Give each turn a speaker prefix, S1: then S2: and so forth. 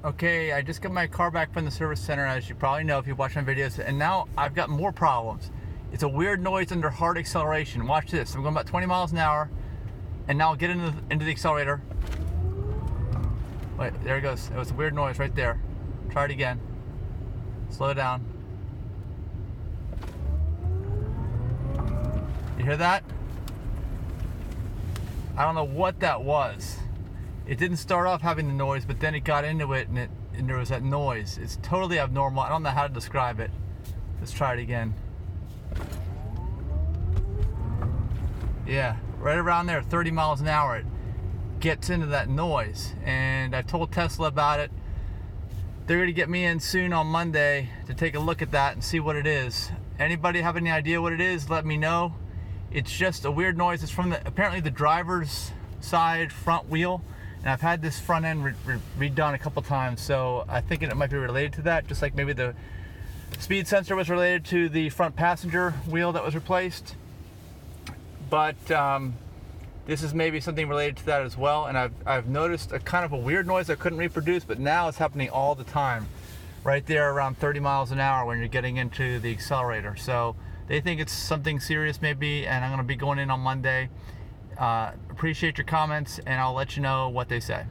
S1: Okay, I just got my car back from the service center, as you probably know if you watch my videos, and now I've got more problems. It's a weird noise under hard acceleration. Watch this. I'm going about 20 miles an hour, and now I'll get into the accelerator. Wait, there it goes. It was a weird noise right there. Try it again. Slow down. You hear that? I don't know what that was. It didn't start off having the noise, but then it got into it, and there was that noise. It's totally abnormal. I don't know how to describe it. Let's try it again. Yeah, right around there, 30 miles an hour, it gets into that noise. And I told Tesla about it. They're going to get me in soon on Monday to take a look at that and see what it is. Anybody have any idea what it is? Let me know. It's just a weird noise. It's from apparently the driver's side front wheel. And I've had this front end redone a couple times, so I think it might be related to that, just like maybe the speed sensor was related to the front passenger wheel that was replaced. But this is maybe something related to that as well. And I've noticed a kind of a weird noise I couldn't reproduce, but now it's happening all the time, right there around 30 miles an hour when you're getting into the accelerator. So they think it's something serious maybe, and I'm going to be going in on Monday. Appreciate your comments, and I'll let you know what they say.